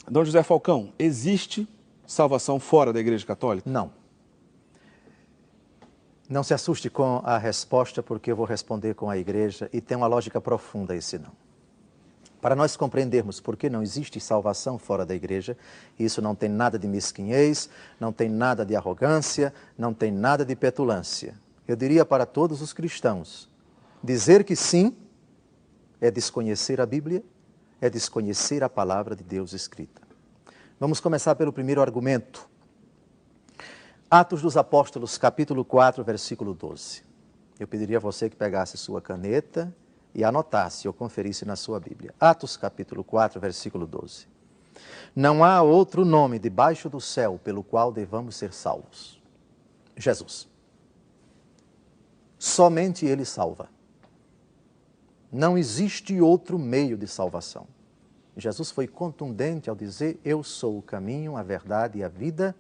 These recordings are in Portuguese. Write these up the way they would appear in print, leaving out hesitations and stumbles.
Dom José Falcão, existe salvação fora da Igreja Católica? Não. Não se assuste com a resposta, porque eu vou responder com a Igreja e tem uma lógica profunda esse não. Para nós compreendermos por que não existe salvação fora da Igreja, isso não tem nada de mesquinhez, não tem nada de arrogância, não tem nada de petulância. Eu diria para todos os cristãos, dizer que sim é desconhecer a Bíblia, é desconhecer a palavra de Deus escrita. Vamos começar pelo primeiro argumento. Atos dos Apóstolos, capítulo 4, versículo 12. Eu pediria a você que pegasse sua caneta e anotasse ou conferisse na sua Bíblia. Atos, capítulo 4, versículo 12. Não há outro nome debaixo do céu pelo qual devamos ser salvos. Jesus. Somente Ele salva. Não existe outro meio de salvação. Jesus foi contundente ao dizer, eu sou o caminho, a verdade e a vida.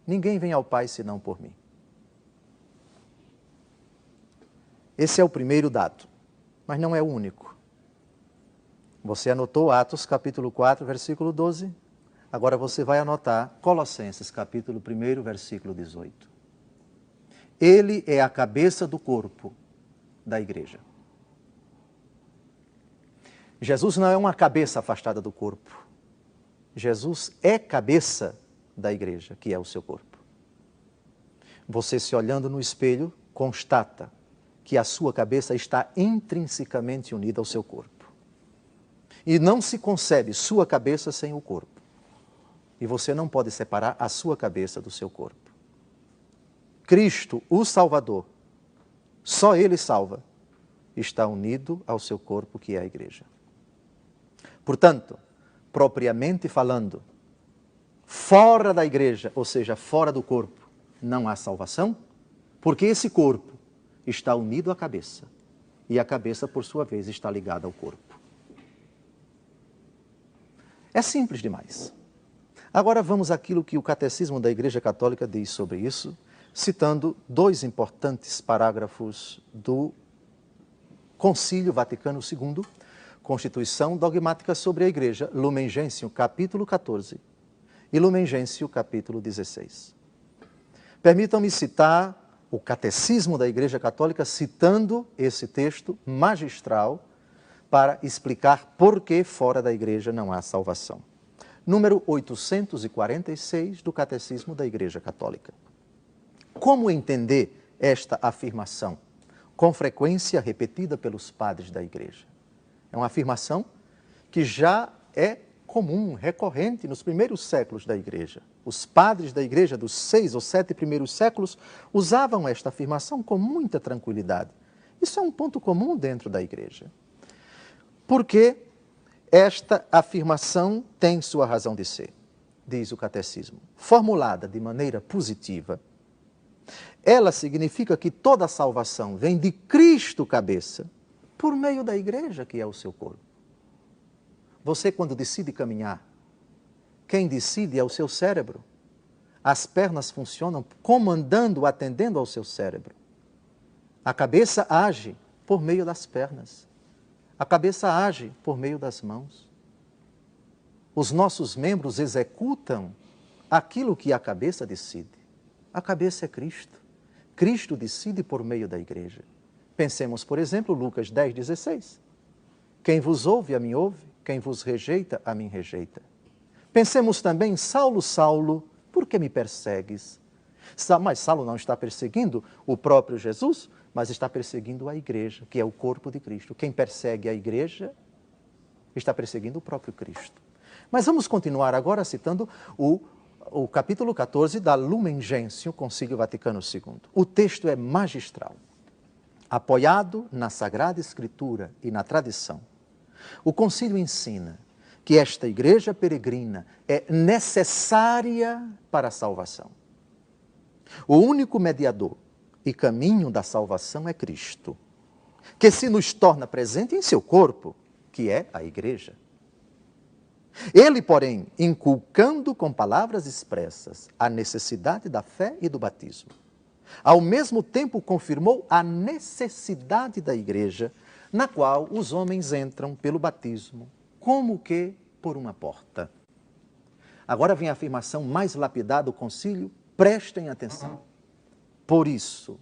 Ninguém vem ao Pai senão por mim. Esse é o primeiro dado, mas não é o único. Você anotou Atos capítulo 4, versículo 12? Agora você vai anotar Colossenses capítulo 1, versículo 18. Ele é a cabeça do corpo da igreja. Jesus não é uma cabeça afastada do corpo. Jesus é cabeça da igreja, que é o seu corpo. Você se olhando no espelho, constata que a sua cabeça está intrinsecamente unida ao seu corpo. E não se concebe sua cabeça sem o corpo. E você não pode separar a sua cabeça do seu corpo. Cristo, o Salvador, só Ele salva, está unido ao seu corpo, que é a igreja. Portanto, propriamente falando, fora da igreja, ou seja, fora do corpo, não há salvação, porque esse corpo está unido à cabeça, e a cabeça, por sua vez, está ligada ao corpo. É simples demais. Agora vamos àquilo que o Catecismo da Igreja Católica diz sobre isso, citando dois importantes parágrafos do Concílio Vaticano II, Constituição Dogmática sobre a Igreja, Lumen Gentium, capítulo 14, e Lumen Gentium, capítulo 16. Permitam-me citar o Catecismo da Igreja Católica, citando esse texto magistral para explicar por que fora da Igreja não há salvação. Número 846 do Catecismo da Igreja Católica. Como entender esta afirmação, com frequência repetida pelos padres da Igreja? É uma afirmação que já é comum, recorrente nos primeiros séculos da Igreja. Os padres da Igreja dos 6 ou 7 primeiros séculos usavam esta afirmação com muita tranquilidade. Isso é um ponto comum dentro da Igreja. Porque esta afirmação tem sua razão de ser, diz o Catecismo. Formulada de maneira positiva, ela significa que toda a salvação vem de Cristo cabeça, por meio da igreja, que é o seu corpo. Você, quando decide caminhar, quem decide é o seu cérebro. As pernas funcionam comandando, atendendo ao seu cérebro. A cabeça age por meio das pernas. A cabeça age por meio das mãos. Os nossos membros executam aquilo que a cabeça decide. A cabeça é Cristo. Cristo decide por meio da igreja. Pensemos, por exemplo, Lucas 10, 16. Quem vos ouve, a mim ouve. Quem vos rejeita, a mim rejeita. Pensemos também, Saulo, Saulo, por que me persegues? Mas Saulo não está perseguindo o próprio Jesus, mas está perseguindo a igreja, que é o corpo de Cristo. Quem persegue a igreja está perseguindo o próprio Cristo. Mas vamos continuar agora citando o capítulo 14 da Lumen Gentium, Concílio Vaticano II. O texto é magistral. Apoiado na Sagrada Escritura e na tradição, o concílio ensina que esta igreja peregrina é necessária para a salvação. O único mediador e caminho da salvação é Cristo, que se nos torna presente em seu corpo, que é a igreja. Ele, porém, inculcando com palavras expressas a necessidade da fé e do batismo, ao mesmo tempo confirmou a necessidade da igreja, na qual os homens entram pelo batismo, como que por uma porta. Agora vem a afirmação mais lapidada do concílio, prestem atenção. Por isso,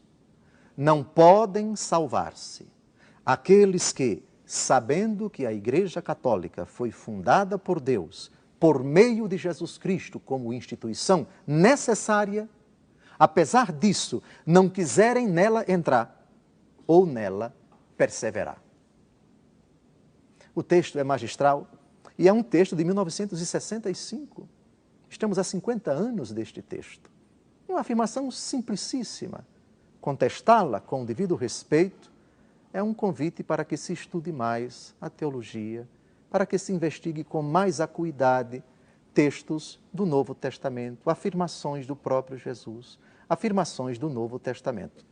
não podem salvar-se aqueles que, sabendo que a Igreja Católica foi fundada por Deus, por meio de Jesus Cristo como instituição necessária, apesar disso, não quiserem nela entrar ou nela perseverar. O texto é magistral e é um texto de 1965. Estamos há 50 anos deste texto. Uma afirmação simplicíssima. Contestá-la com o devido respeito é um convite para que se estude mais a teologia, para que se investigue com mais acuidade textos do Novo Testamento, afirmações do próprio Jesus, afirmações do Novo Testamento.